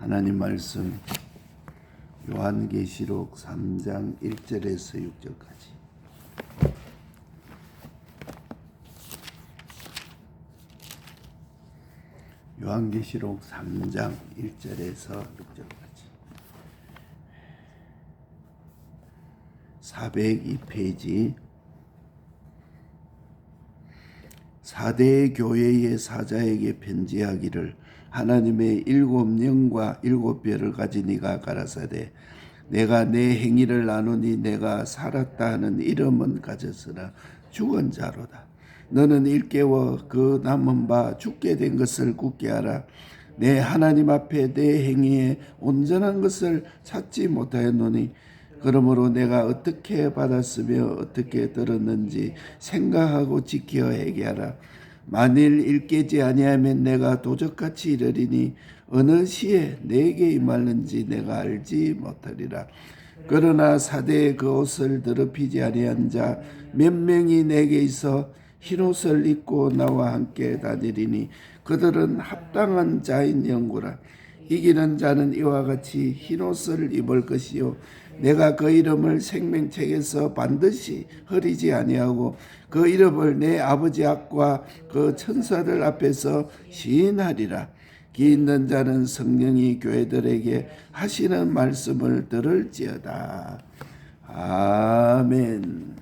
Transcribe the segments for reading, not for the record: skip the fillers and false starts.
하나님 말씀 요한계시록 3장 1절에서 6절까지. 요한계시록 3장 1절에서 6절까지. 402페이지. 4대 교회의 사자에게 편지하기를 하나님의 7영과 7별을 가진 이가 가라사대 내가 내 행위를 나누니 내가 살았다 하는 이름은 가졌으나 죽은 자로다. 너는 일깨워 그 남은 바 죽게 된 것을 굳게 하라. 내 하나님 앞에 내 행위에 온전한 것을 찾지 못하였노니 그러므로 내가 어떻게 받았으며 어떻게 들었는지 생각하고 지켜 회개하라. 만일 일깨지 아니하면 내가 도적같이 이르리니 어느 시에 내게 임하는지 내가 알지 못하리라. 그러나 사대의 그 옷을 더럽히지 아니한 자 몇 명이 내게 있어 흰옷을 입고 나와 함께 다니리니 그들은 합당한 자인 영구라. 이기는 자는 이와 같이 흰옷을 입을 것이요 내가 그 이름을 생명책에서 반드시 흐리지 아니하고 그 이름을 내 아버지 앞과 그 천사들 앞에서 시인하리라. 기 있는 자는 성령이 교회들에게 하시는 말씀을 들을지어다. 아멘.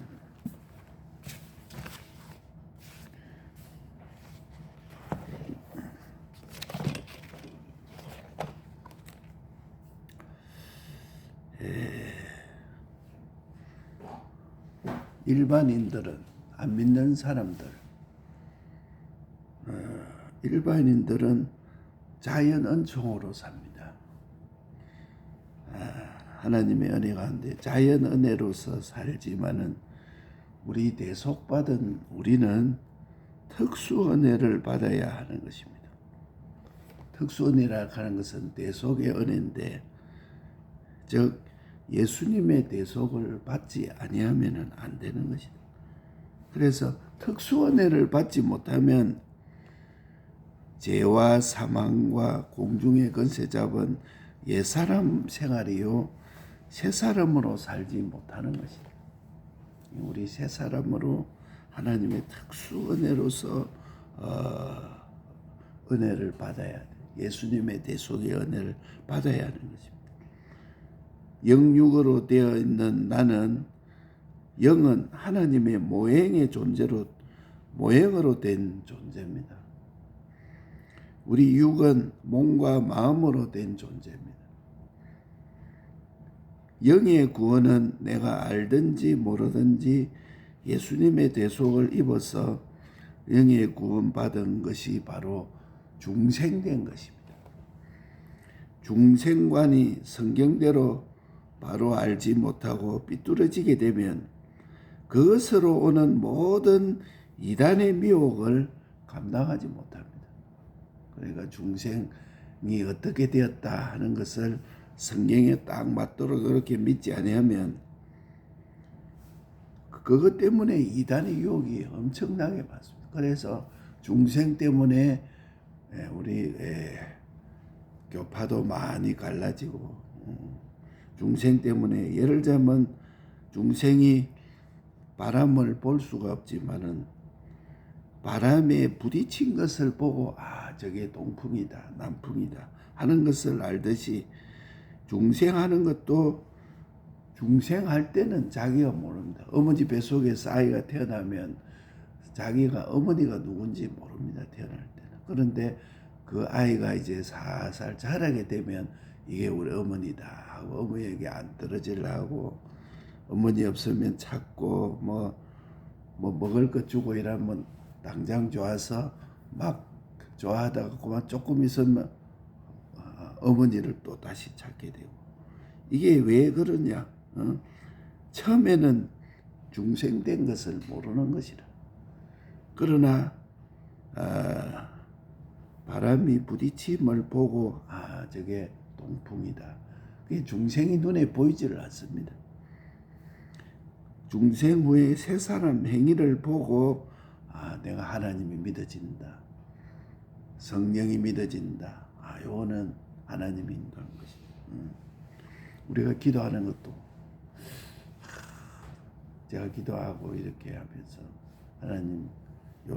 일반인들은 안 믿는 사람들, 일반인들은 자연 은총으로 삽니다. 하나님의 은혜 가운데 자연 은혜로서 살지만은 우리 대속받은 우리는 특수 은혜를 받아야 하는 것입니다. 특수 은혜라 하는 것은 대속의 은혜인데, 즉 예수님의 대속을 받지 아니하면 안 되는 것이다. 그래서 특수 은혜를 받지 못하면 죄와 사망과 공중의 권세 잡은 옛사람 생활이요 새사람으로 살지 못하는 것이다. 우리 새사람으로 하나님의 특수 은혜로서 은혜를 받아야 돼. 예수님의 대속의 은혜를 받아야 하는 것입니다. 영육으로 되어 있는 나는 영은 하나님의 모형의 존재로 모형으로 된 존재입니다. 우리 육은 몸과 마음으로 된 존재입니다. 영의 구원은 내가 알든지 모르든지 예수님의 대속을 입어서 영의 구원받은 것이 바로 중생된 것입니다. 중생관이 성경대로 바로 알지 못하고 삐뚤어지게 되면 그것으로 오는 모든 이단의 미혹을 감당하지 못합니다. 그러니까 중생이 어떻게 되었다 하는 것을 성경에 딱 맞도록 그렇게 믿지 아니하면 그것 때문에 이단의 유혹이 엄청나게 받습니다. 그래서 중생 때문에 우리 교파도 많이 갈라지고 중생 때문에 예를 들면 중생이 바람을 볼 수가 없지만은 바람에 부딪힌 것을 보고 저게 동풍이다 남풍이다 하는 것을 알듯이 중생하는 것도 중생할 때는 자기가 모릅니다. 어머니 뱃속에서 아이가 태어나면 자기가 어머니가 누군지 모릅니다. 태어날 때는. 그런데 그 아이가 이제 살살 자라게 되면 이게 우리 어머니다 하고 어머니에게 안 떨어지려고 어머니 없으면 찾고 뭐 먹을 것 주고 이러면 당장 좋아서 막 좋아하다가 그만 조금 있으면 어머니를 또 다시 찾게 되고 이게 왜 그러냐? 처음에는 중생된 것을 모르는 것이라. 그러나 바람이 부딪힘을 보고 저게 동풍이다. 그게 중생이 눈에 보이지를 않습니다. 중생 후에 새 사람 행위를 보고 내가 하나님이 믿어진다. 성령이 믿어진다. 요거는 하나님이 인도하는 것이죠. 우리가 기도하는 것도 제가 기도하고 이렇게 하면서 하나님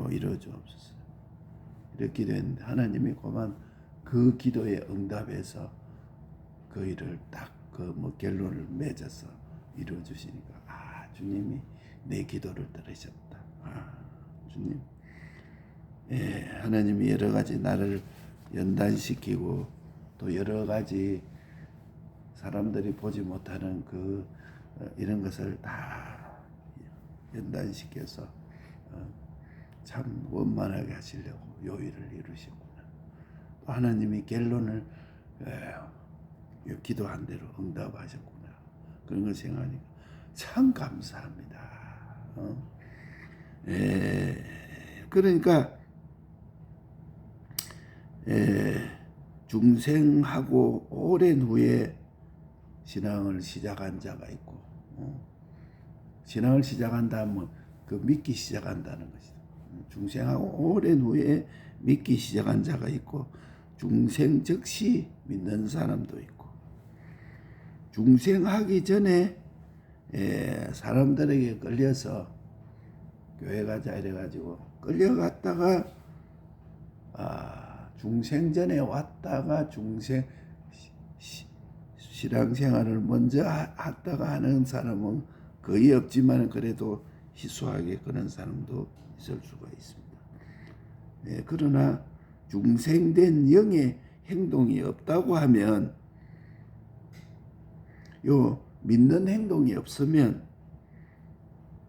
이루어 주옵소서 이렇게 기도했는데 하나님이 그만 그 기도에 응답해서 그 일을 딱 그 결론을 맺어서 이루어 주시니까 주님이 내 기도를 들으셨다. 주님, 하나님이 여러 가지 나를 연단시키고 또 여러 가지 사람들이 보지 못하는 이런 것을 다 연단시켜서 참 원만하게 하시려고 요일을 이루셨구나. 또 하나님이 결론을 기도한 대로 응답하셨구나. 그런 걸 생각하니까 참 감사합니다. 그러니까 중생하고 오랜 후에 신앙을 시작한 자가 있고 신앙을 시작한다 하면 믿기 시작한다는 것이죠. 중생하고 오랜 후에 믿기 시작한 자가 있고 중생 즉시 믿는 사람도 있고 중생하기 전에 사람들에게 끌려서 교회 가자 이래가지고 끌려갔다가 중생 전에 왔다가 중생 신앙생활을 먼저 했다가 하는 사람은 거의 없지만 그래도 희소하게 그런 사람도 있을 수가 있습니다. 그러나 중생된 영의 행동이 없다고 하면 믿는 행동이 없으면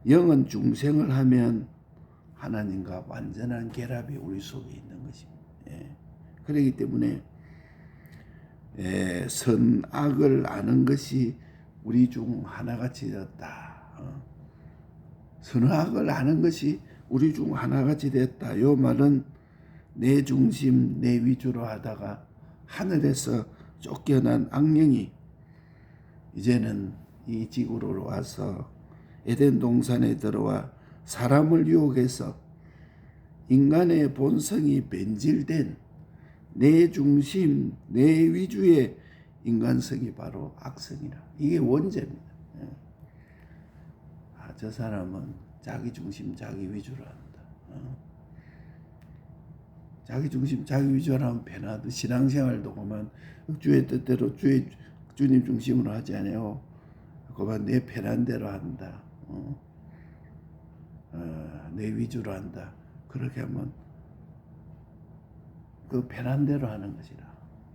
영은 중생을 하면 하나님과 완전한 결합이 우리 속에 있는 것입니다. 그렇기 때문에 선악을 아는 것이 우리 중 하나같이 되었다. 선악을 아는 것이 우리 중 하나같이 됐다. 요 말은 내 중심 내 위주로 하다가 하늘에서 쫓겨난 악령이 이제는 이 지구로 와서 에덴 동산에 들어와 사람을 유혹해서 인간의 본성이 변질된 내 중심 내 위주의 인간성이 바로 악성이라. 이게 원죄입니다. 저 사람은 자기 중심 자기 위주로 한다. 자기 중심 자기 위주로 하면 배나도 신앙생활도 그만 주의 뜻대로 주님 중심으로 하지 않아요. 그만 내 편한 대로 한다. 내 위주로 한다. 그렇게 하면 그 편한 대로 하는 것이라.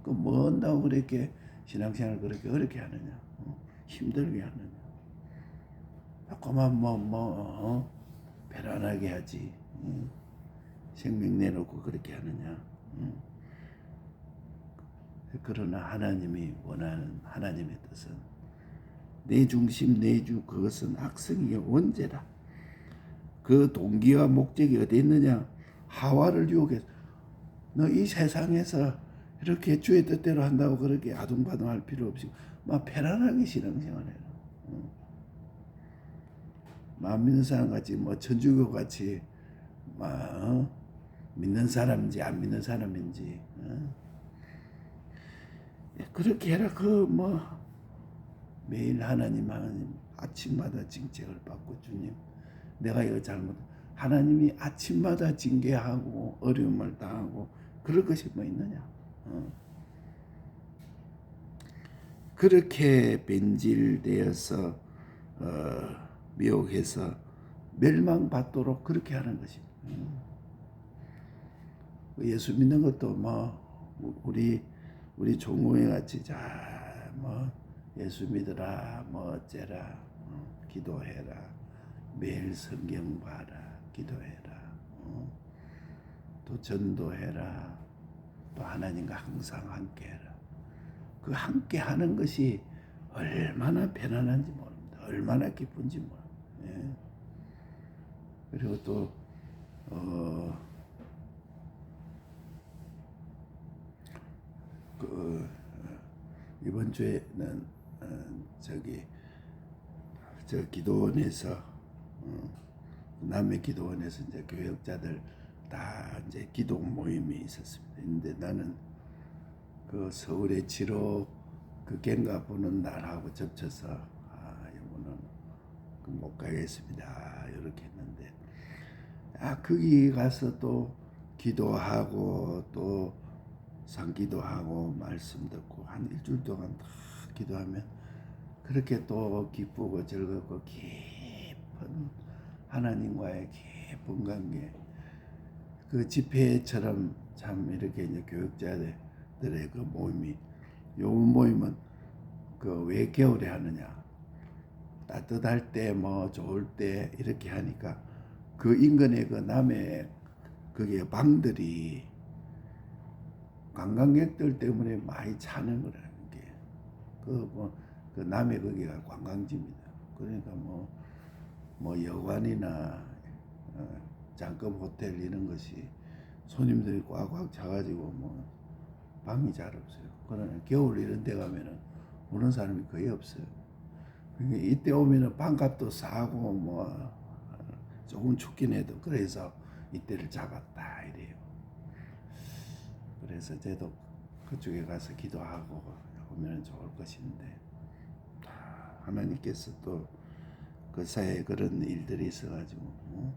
그 뭐 한다고 그렇게 신앙생활을 그렇게 어렵게 하느냐. 힘들게 하느냐. 그만 편안하게 하지. 생명 내놓고 그렇게 하느냐. 그러나 하나님이 원하는 하나님의 뜻은 내 중심 내주 그것은 악성이요 원죄라. 그 동기와 목적이 어디 있느냐. 하와를 유혹해서 너 이 세상에서 이렇게 주의 뜻대로 한다고 그렇게 아둥바둥할 필요 없이 막 편안하게 신앙생활해라. 막 믿는 사람 같이 천주교 같이 막 믿는 사람인지 안 믿는 사람인지 그렇게 해라. 매일 하나님 아침마다 징책을 받고 주님 내가 이거 잘못 하나님이 아침마다 징계하고 어려움을 당하고 그럴 것이 뭐 있느냐. 그렇게 변질되어서 미혹해서 멸망받도록 그렇게 하는 것입니다. 예수 믿는 것도 우리 종우회 같이 예수 믿으라 어째라 기도해라 매일 성경 봐라 기도해라 또 전도해라 또 하나님과 항상 함께해라. 그 함께하는 것이 얼마나 편안한지 모릅니다. 얼마나 기쁜지 모릅니다. 그리고 또 이번 주에는 저 기도원에서 남의 기도원에서 이제 교역자들 다 이제 기도 모임이 있었습니다. 근데 나는 그 서울의 지로 그 갱가 보는 날하고 접쳐서 이거는 못 가겠습니다. 이렇게 했는데 거기 가서 또 기도하고 또 상기도하고 말씀 듣고 한 일주일 동안 다 기도하면 그렇게 또 기쁘고 즐겁고 깊은 하나님과의 깊은 관계 그 집회처럼 참 이렇게 이제 교육자들의 그 모임이 요 모임은 그 왜 겨울에 하느냐 따뜻할 때 뭐 좋을 때 이렇게 하니까 그 인근의 그 남해 그게 방들이 관광객들 때문에 많이 차는 거라는 게 그 남해 거기가 관광지입니다. 그러니까 뭐 여관이나 장급 호텔 이런 것이 손님들이 꽉꽉 차가지고 뭐 방이 잘 없어요. 그러나 겨울 이런 데 가면은 오는 사람이 거의 없어요. 그러니까 이때 오면은 방값도 싸고 뭐 조금 춥긴 해도 그래서 이때를 잡았다 이래요. 그래서 저도 그쪽에 가서 기도하고 오면 좋을 것인데 하나님께서 또 그 사이에 그런 일들이 있어가지고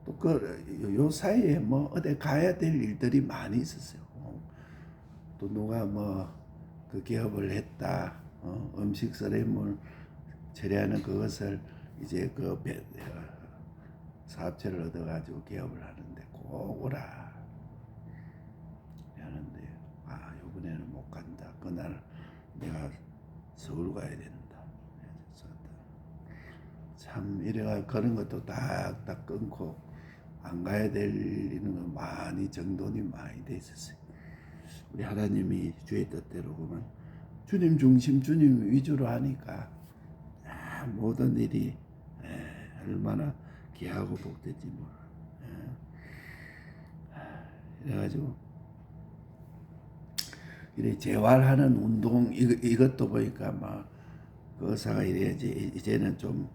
또 요 사이에 뭐 어디 가야 될 일들이 많이 있었어요. 또 누가 뭐 그 개업을 했다, 음식 서래물 처리하는 그것을 이제 사업체를 얻어가지고 개업을 하는데 꼭 오라 하는데 이번에는 못 간다. 그날 내가 서울 가야 된다. 참 이래가 그런 것도 딱딱 끊고 안 가야 되는 거 많이 정돈이 많이 돼 있었어요. 우리 하나님이 주의 뜻대로 보면 주님 중심 주님 위주로 하니까 모든 일이 얼마나 귀하고 복되지 뭐. 그래가지고 이래 재활하는 운동 이것도 보니까 막 그 의사가 이래야지 이제는 좀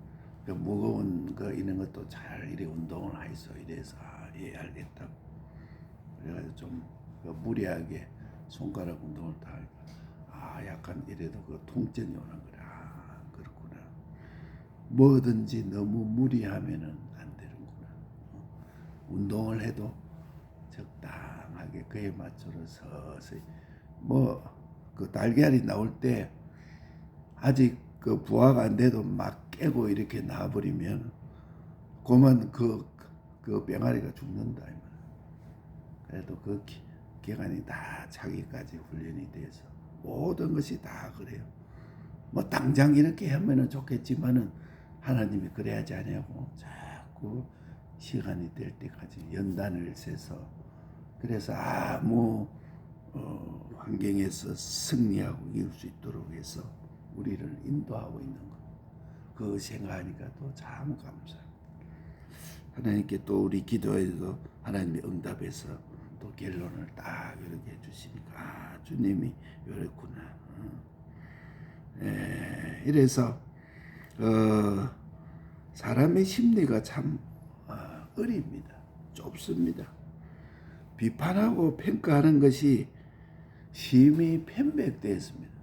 무거운 거 이런 것도 잘 이래 운동을 하이소 이래서 예 알겠다고 그래가지고 좀 무리하게 손가락 운동을 다 하니까 약간 이래도 그 통증이 오는 거라 그렇구나. 뭐든지 너무 무리하면은 안 되는구나. 운동을 해도 적당하게 그에 맞춰서 서서히 그 달걀이 나올 때 아직 그 부화가 안 돼도 막 깨고 이렇게 놔버리면 그만 그 병아리가 죽는다. 그래도 그 기간이 다 자기까지 훈련이 돼서 모든 것이 다 그래요. 뭐 당장 이렇게 하면은 좋겠지만은 하나님이 그래야지 않냐고 자꾸 시간이 될 때까지 연단을 세서 그래서 아무 환경에서 승리하고 이길 수 있도록 해서 우리를 인도하고 있는 것. 그 생각하니까 또 참 감사합니다. 하나님께 또 우리 기도에도 하나님이 응답해서 또 결론을 딱 이렇게 해주시니까 주님이 이랬구나. 이래서 사람의 심리가 참 어립니다. 좁습니다. 비판하고 평가하는 것이 심히 편백되어 있습니다.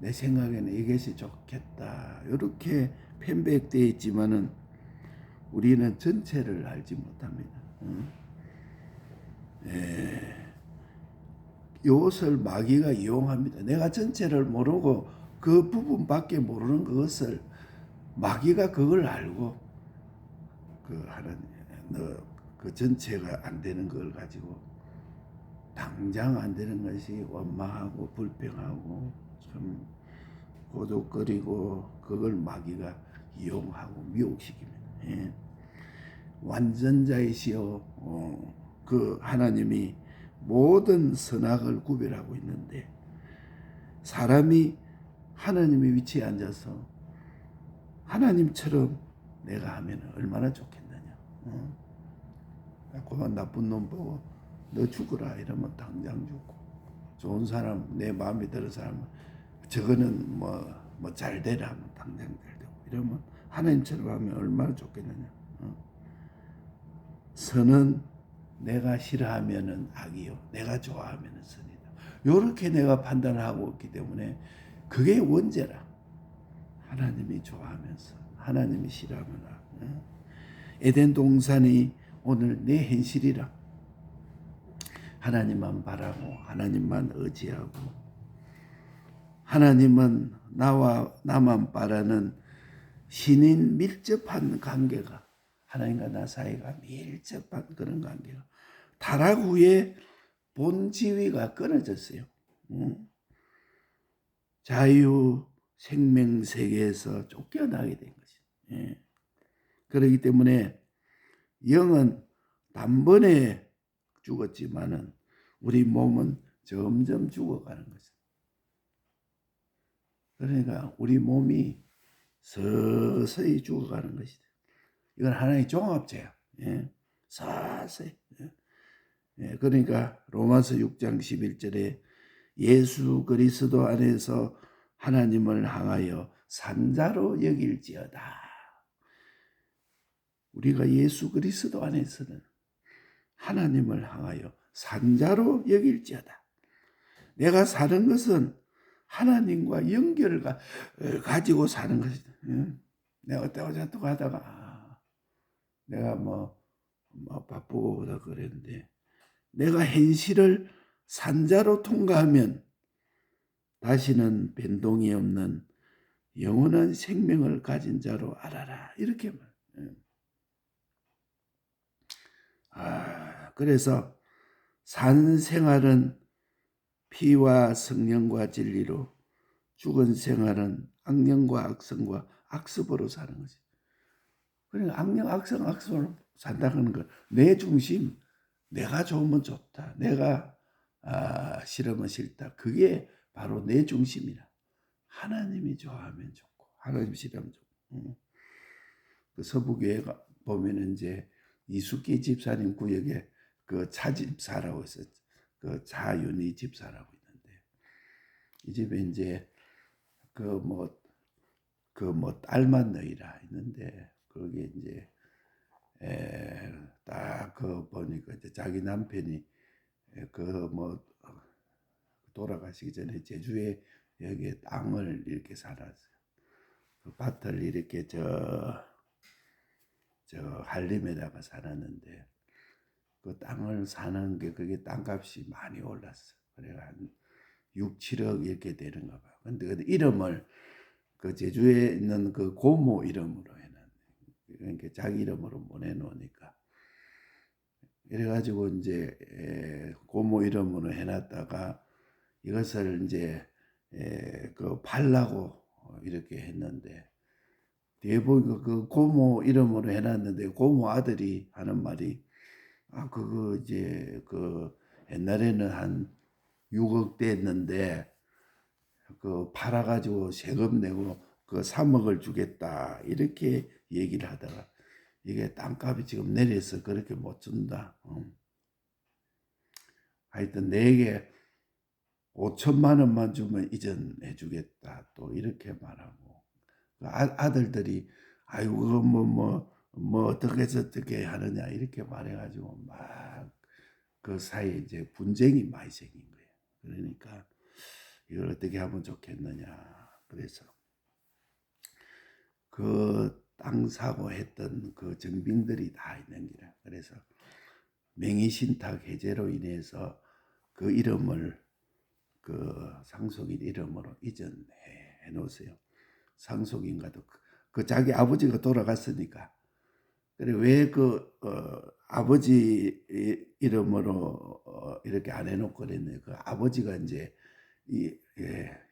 내 생각에는 이것이 좋겠다. 이렇게 편백되어 있지만은 우리는 전체를 알지 못합니다. 이것을 마귀가 이용합니다. 내가 전체를 모르고 그 부분밖에 모르는 그것을 마귀가 그걸 알고 그 전체가 안 되는 걸 가지고 당장 안 되는 것이 원망하고 불평하고 좀 고독거리고 그걸 마귀가 이용하고 미혹시킵니다. 완전자이시여 그 하나님이 모든 선악을 구별하고 있는데 사람이 하나님의 위치에 앉아서 하나님처럼 내가 하면 얼마나 좋겠느냐. 그만 나쁜 놈 보고 너 죽어라 이러면 당장 죽고 좋은 사람 내 마음에 드는 사람은 저거는 뭐 잘 되라 하면 당장 잘 되고 이러면 하나님처럼 하면 얼마나 좋겠느냐. 선은 내가 싫어하면은 악이요 내가 좋아하면은 선이다. 요렇게 내가 판단을 하고 있기 때문에 그게 원죄라. 하나님이 좋아하면서 하나님이 싫어하구나. 에덴 동산이 오늘 내 현실이라. 하나님만 바라고 하나님만 의지하고 하나님은 나와 나만 바라는 신인 밀접한 관계가 하나님과 나 사이가 밀접한 그런 관계가 타락 후에 본 지위가 끊어졌어요. 자유 생명 세계에서 쫓겨나게 된 것이죠. 예. 그렇기 때문에 영은 단번에 죽었지만은 우리 몸은 점점 죽어가는 거죠. 그러니까 우리 몸이 서서히 죽어가는 것이다. 이건 하나의 종합제야. 예. 서서히. 예. 그러니까 로마서 6장 11절에 예수 그리스도 안에서 하나님을 향하여 산자로 여길지어다. 우리가 예수 그리스도 안에서는 하나님을 향하여 산자로 여길지어다. 내가 사는 것은 하나님과 연결을 가지고 사는 것이다. 내가 어쩌고저쩌고 하다가 내가 뭐 바쁘고 그랬는데 내가 현실을 산자로 통과하면 다시는 변동이 없는 영원한 생명을 가진 자로 알아라. 이렇게 말. 그래서 산 생활은 피와 성령과 진리로, 죽은 생활은 악령과 악성과 악습으로 사는 거지. 그러니까 악령, 악성, 악습으로 산다는 거. 내 중심, 내가 좋으면 좋다. 내가 싫으면 싫다. 그게 바로 내 중심이라. 하나님이 좋아하면 좋고, 하나님 싫으면 좋고. 그 서부교회가 보면은 이제 이숙기 집사님 구역에 그 차집사라고 있었죠. 그 자윤희 집사라고 있는데 이 집에 이제 그 딸만 너희라 있는데 거기에 이제 딱 그 보니까 이제 자기 남편이 돌아가시기 전에 제주에 여기 땅을 이렇게 살았어요. 그 밭을 이렇게 저 한림에다가 살았는데 그 땅을 사는 게 그게 땅값이 많이 올랐어. 그래 한 6, 7억 이렇게 되는가 봐. 근데 그 이름을 그 제주에 있는 그 고모 이름으로 해놨네. 그러니까 자기 이름으로 못 해놓으니까. 이래가지고 이제 고모 이름으로 해놨다가 이것을 이제 그 팔라고 이렇게 했는데 뒤에 보니까 그 고모 이름으로 해놨는데 고모 아들이 하는 말이 그거 이제 그 옛날에는 한 6억 됐는데 그 팔아가지고 세금 내고 그 3억을 주겠다 이렇게 얘기를 하다가 이게 땅값이 지금 내려서 그렇게 못 준다. 하여튼 내게 5천만 원만 주면 이전해 주겠다 또 이렇게 말하고 아들들이 아이고 뭐 어떻게 저떻게 하느냐 이렇게 말해가지고 막 그 사이에 이제 분쟁이 많이 생긴 거예요. 그러니까 이걸 어떻게 하면 좋겠느냐. 그래서 그 땅 사고 했던 그 정빙들이 다 있는 거라. 그래서 명의신탁 해제로 인해서 그 이름을 그 상속인 이름으로 이전해 놓으세요. 상속인과도 그 자기 아버지가 돌아갔으니까. 그래 왜 아버지 이름으로 이렇게 안 해놓고 그랬네. 그 아버지가 이제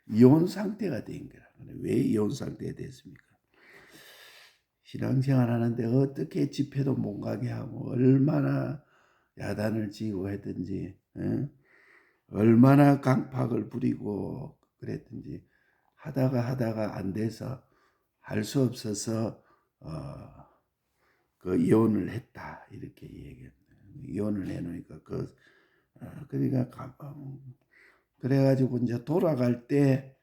이혼 상태가 된 거라. 왜 이혼 상태가 됐습니까? 신앙생활 하는데 어떻게 집회도 못 가게 하고 얼마나 야단을 지고 했든지 얼마나 강팍을 부리고 그랬든지 하다가 안 돼서 할 수 없어서 그 이혼을 했다 이렇게 얘기했네. 이혼을 해놓으니까 그러니까 그래가지고 이제 돌아갈 때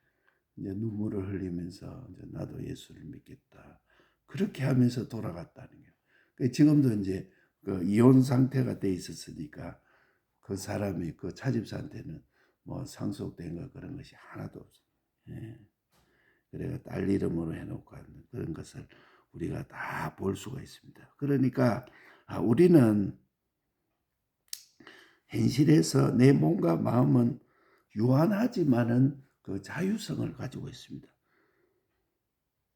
이제 눈물을 흘리면서 이제 나도 예수를 믿겠다 그렇게 하면서 돌아갔다는 거예요. 지금도 이제 그 이혼 상태가 돼 있었으니까 그 사람이 그 차집사한테는 뭐 상속된 거 그런 것이 하나도 없어요. 예. 그래가 딸 이름으로 해놓고 하는 그런 것을 우리가 다 볼 수가 있습니다. 그러니까 우리는 현실에서 내 몸과 마음은 유한하지만은 그 자유성을 가지고 있습니다.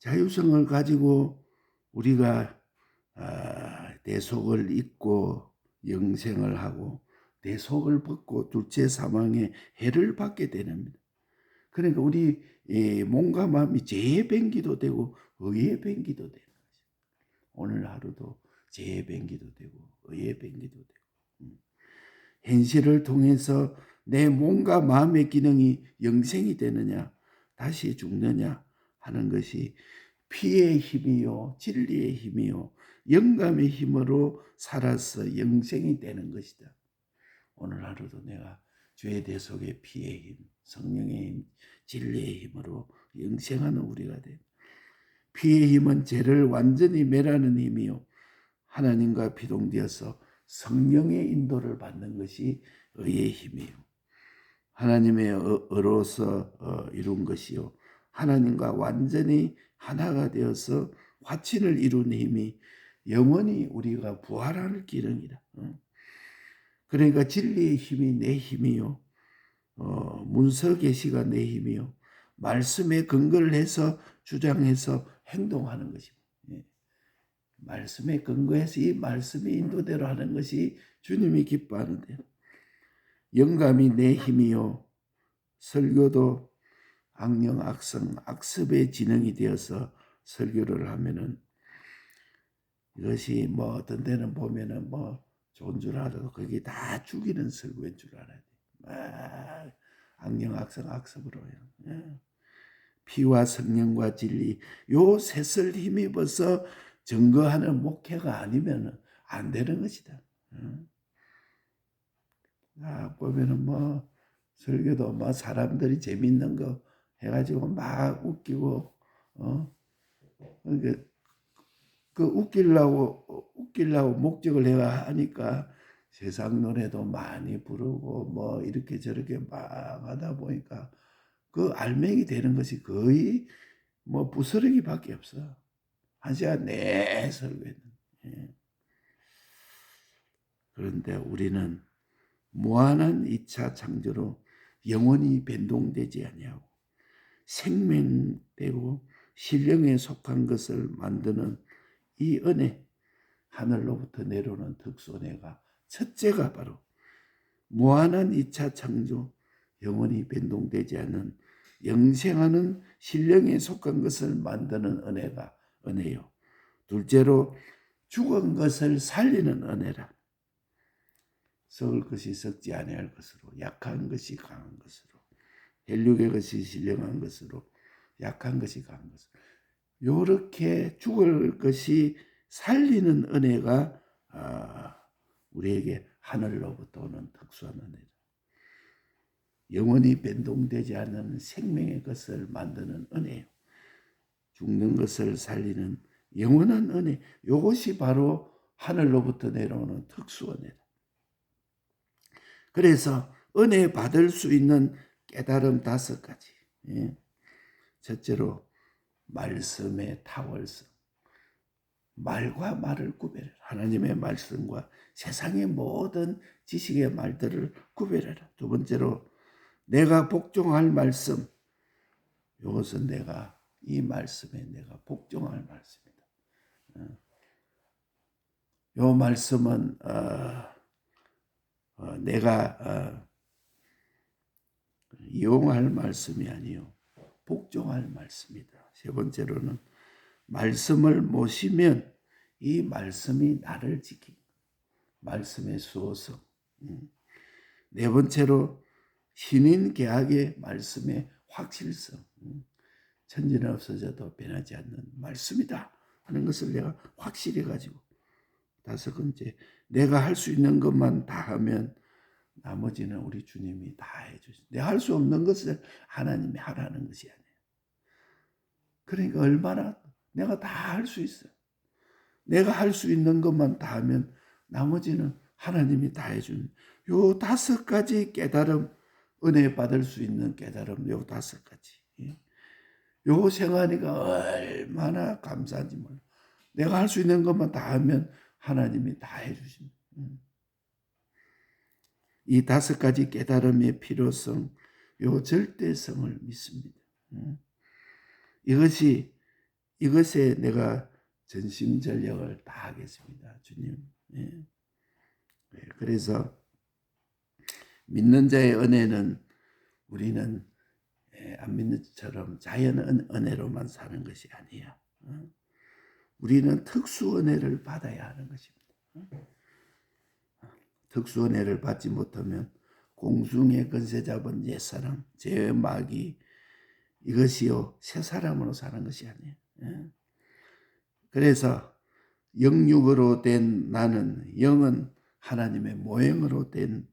자유성을 가지고 우리가 대속을 입고 영생을 하고 대속을 받고 둘째 사망의 해를 받게 되는. 그러니까 우리 몸과 마음이 죄의 뱅기도 되고 의의 뱅기도 되는 거죠. 오늘 하루도 죄의 뱅기도 되고 의의 뱅기도 되고. 현실을 통해서 내 몸과 마음의 기능이 영생이 되느냐 다시 죽느냐 하는 것이 피의 힘이요 진리의 힘이요 영감의 힘으로 살아서 영생이 되는 것이다. 오늘 하루도 내가 죄의 대속의 피의 힘, 성령의 힘, 진리의 힘으로 영생하는 우리가 돼. 피의 힘은 죄를 완전히 멸하는 힘이요 하나님과 비동되어서 성령의 인도를 받는 것이 의의 힘이요 하나님의 의로서 이룬 것이요 하나님과 완전히 하나가 되어서 화친을 이룬 힘이 영원히 우리가 부활할 기능이다. 그러니까 진리의 힘이 내 힘이요 문서 계시가 내 힘이요 말씀에 근거를 해서 주장해서 행동하는 것입니다. 말씀에 근거해서 이 말씀의 인도대로 하는 것이 주님이 기뻐하는데요. 영감이 내 힘이요 설교도 악령 악성 악습의 진영이 되어서 설교를 하면은 이것이 뭐 어떤 데는 보면은 뭐 좋은 줄 알아도 그게 다 죽이는 설교인 줄 알아야 돼. 악령 악성 악습으로 해요. 피와 성령과 진리 요 셋을 힘입어서 증거하는 목회가 아니면 안 되는 것이다. 보면은 뭐 설교도 뭐 사람들이 재밌는 거 해가지고 막 웃기고 그 웃기려고 목적을 해야 하니까 세상 노래도 많이 부르고 뭐 이렇게 저렇게 막 하다 보니까 그 알맹이 되는 것이 거의 뭐 부스러기밖에 없어. 한 시간 내 설교했는데. 그런데 우리는 무한한 2차 창조로 영원히 변동되지 아니하고 생명되고 신령에 속한 것을 만드는 이 은혜, 하늘로부터 내려오는 특수은혜가 첫째가 바로 무한한 2차 창조, 영원히 변동되지 않는 영생하는 신령에 속한 것을 만드는 은혜가 은혜요. 둘째로 죽은 것을 살리는 은혜라. 썩을 것이 썩지 아니할 것으로 약한 것이 강한 것으로 혈육의 것이 신령한 것으로 약한 것이 강한 것으로 요렇게 죽을 것이 살리는 은혜가 우리에게 하늘로부터 오는 특수한 은혜다. 영원히 변동되지 않는 생명의 것을 만드는 은혜요. 죽는 것을 살리는 영원한 은혜. 이것이 바로 하늘로부터 내려오는 특수 은혜다. 그래서 은혜 받을 수 있는 깨달음 5가지. 첫째로 말씀의 탁월성. 말과 말을 구별해라. 하나님의 말씀과 세상의 모든 지식의 말들을 구별해라. 두 번째로 내가 복종할 말씀. 이것은 내가 이 말씀에 내가 복종할 말씀이다. 이 말씀은 내가 이용할 말씀이 아니요 복종할 말씀이다. 세 번째로는 말씀을 모시면 이 말씀이 나를 지킨다. 말씀의 수호성. 네 번째로 신인 계약의 말씀의 확실성. 천지는 없어져도 변하지 않는 말씀이다 하는 것을 내가 확실히 가지고. 다섯 번째, 내가 할 수 있는 것만 다 하면 나머지는 우리 주님이 다 해주시. 내가 할 수 없는 것을 하나님이 하라는 것이 아니에요. 그러니까 얼마나 내가 다 할 수 있어. 내가 할 수 있는 것만 다 하면 나머지는 하나님이 다 해주는. 요 5가지 깨달음 은혜 받을 수 있는 깨달음 요 5가지. 요 생활하니까 얼마나 감사한지 몰라. 내가 할 수 있는 것만 다 하면 하나님이 다 해주십니다. 이 5가지 깨달음의 필요성, 요 절대성을 믿습니다. 이것에 내가 전심전력을 다하겠습니다. 주님. 그래서 믿는 자의 은혜는 우리는 안 믿는 것처럼 자연 은혜로만 사는 것이 아니야. 우리는 특수 은혜를 받아야 하는 것입니다. 특수 은혜를 받지 못하면 공중의 권세 잡은 옛사람, 죄의 마귀, 이것이요 새 사람으로 사는 것이 아니에요. 그래서 영육으로 된 나는, 영은 하나님의 모형으로 된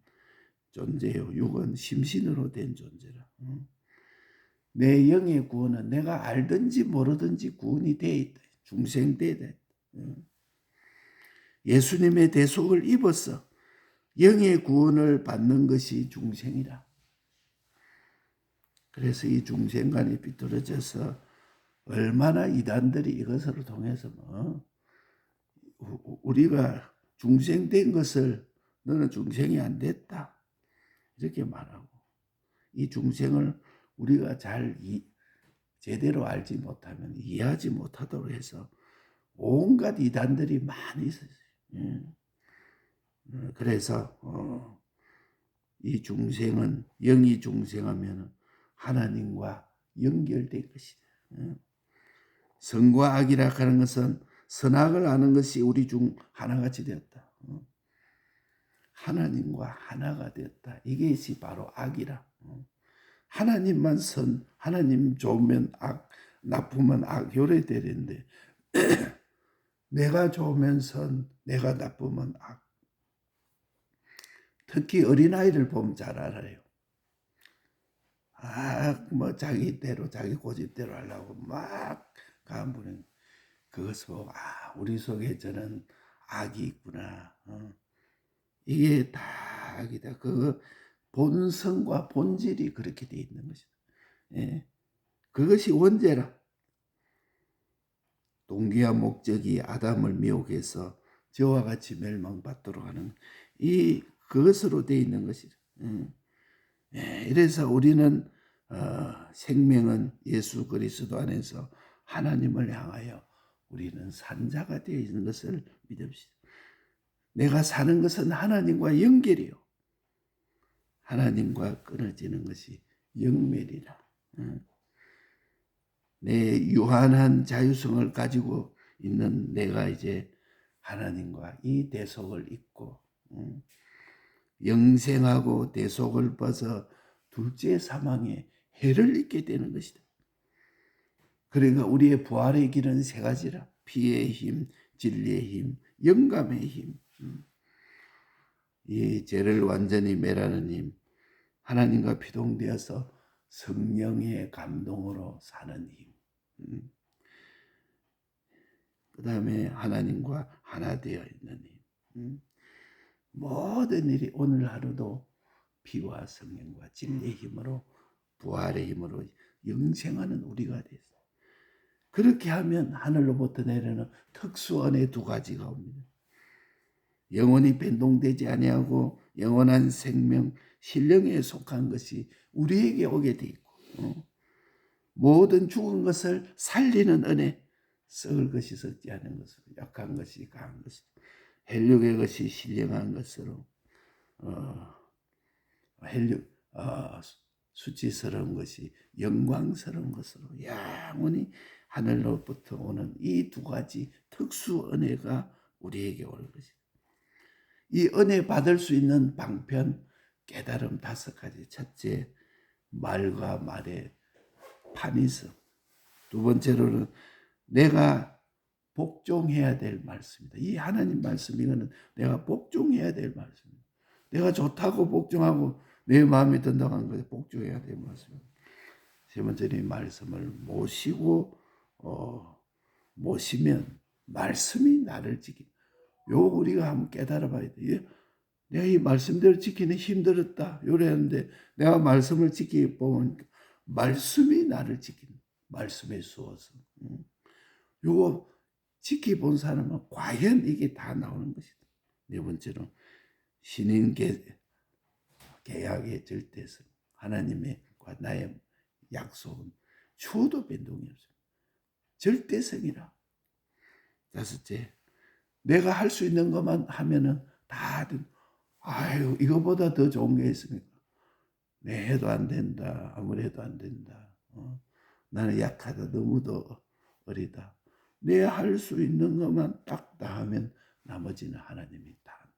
존재요, 육은 심신으로 된 존재라. 내 영의 구원은 내가 알든지 모르든지 구원이 돼 있다. 중생되다. 예수님의 대속을 입어서 영의 구원을 받는 것이 중생이라. 그래서 이 중생관이 비뚤어져서 얼마나 이단들이 이것으로 통해서 우리가 중생된 것을 너는 중생이 안 됐다 이렇게 말하고, 이 중생을 우리가 제대로 알지 못하면 이해하지 못하도록 해서 온갖 이단들이 많이 있어요. 그래서 이 중생은, 영이 중생하면 하나님과 연결된 것이다. 선과 악이라 하는 것은 선악을 아는 것이 우리 중 하나같이 되었다. 하나님과 하나가 되었다. 이것이 바로 악이라. 하나님만 선, 하나님 좋으면 악, 나쁘면 악, 요래 되는데 내가 좋으면 선, 내가 나쁘면 악. 특히 어린아이를 보면 잘 알아요. 자기대로, 자기 고집대로 하려고 막 가면 그것을 보고, 우리 속에 저는 악이 있구나. 이게 다 악이다. 그 본성과 본질이 그렇게 돼 있는 것이다. 그것이 원죄라. 동기와 목적이 아담을 미혹해서 저와 같이 멸망받도록 하는 그것으로 돼 있는 것이다. 이래서 우리는 생명은 예수 그리스도 안에서 하나님을 향하여 우리는 산 자가 되어 있는 것을 믿읍시다. 내가 사는 것은 하나님과 연결이요. 하나님과 끊어지는 것이 영멸이라. 내 유한한 자유성을 가지고 있는 내가 이제 하나님과 이 대속을 잊고 영생하고 대속을 벗어 둘째 사망의 해를 입게 되는 것이다. 그러니까 우리의 부활의 길은 3가지라. 피의 힘, 진리의 힘, 영감의 힘. 이 죄를 완전히 멸하는 힘, 하나님과 피동되어서 성령의 감동으로 사는 힘. 그 다음에 하나님과 하나 되어 있는 힘. 모든 일이 오늘 하루도 피와 성령과 진리의 힘으로, 부활의 힘으로 영생하는 우리가 됐어요. 그렇게 하면 하늘로부터 내려오는 특수은혜 2가지가 옵니다. 영원히 변동되지 아니하고 영원한 생명, 신령에 속한 것이 우리에게 오게 돼 있고, 모든 죽은 것을 살리는 은혜, 썩을 것이 썩지 않은 것으로, 약한 것이 강한 것으로, 혈육의 것이 신령한 것으로, 수치스러운 것이 영광스러운 것으로, 영원히 하늘로부터 오는 이 2가지 특수 은혜가 우리에게 올 것이다. 이 은혜 받을 수 있는 방편, 깨달음 5가지. 첫째, 말과 말의 판이성. 2번째로는 내가 복종해야 될 말씀이다. 이 하나님 말씀, 이거는 내가 복종해야 될 말씀입니다. 내가 좋다고 복종하고 내 마음에 든다고 하는 것에 복종해야 될 말씀입니다. 3번째는 이 말씀을 모시면 말씀이 나를 지킨다. 요 우리가 한번 깨달아 봐야 돼요. 내가 이 말씀대로 지키는 힘들었다. 요랬는데 내가 말씀을 지키 보면 말씀이 나를 지킨다. 말씀에 수어서. 요거 지켜본 사람은 과연 이게 다 나오는 것이다. 네 번째로 신인 계약의 절대성. 하나님과 나의 약속은 추호도 변동이 없습니다. 절대성이라. 다섯째, 내가 할 수 있는 것만 하면은 다들 아유 이거보다 더 좋은 게 있습니까? 내 해도 안 된다. 아무리 해도 안 된다. 나는 약하다. 너무도 어리다. 내 할 수 있는 것만 딱 다 하면 나머지는 하나님이 다.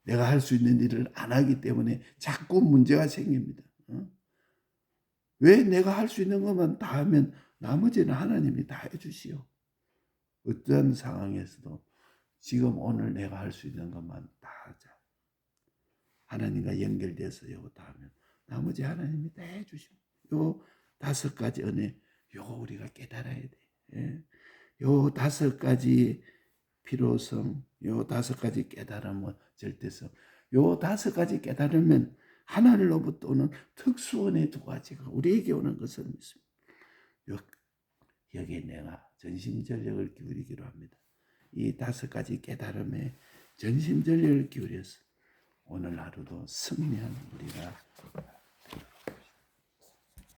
내가 할 수 있는 일을 안 하기 때문에 자꾸 문제가 생깁니다. 왜 내가 할 수 있는 것만 다 하면 나머지는 하나님이 다 해주시오. 어떤 상황에서도 지금 오늘 내가 할 수 있는 것만 다 하자. 하나님과 연결돼서 이거 다 하면 나머지 하나님이 다 해주시오. 요 5가지 은혜, 요거 우리가 깨달아야 돼. 예. 요 5가지 필요성, 요 5가지 깨달음은 절대성, 요 5가지 깨달으면 하나님로부터 오는 특수은혜 2가지가 우리에게 오는 것을 믿습니다. 여기에 내가 전심전력을 기울이기로 합니다. 이 5가지 깨달음에 전심전력을 기울여서 오늘 하루도 승리하는 우리가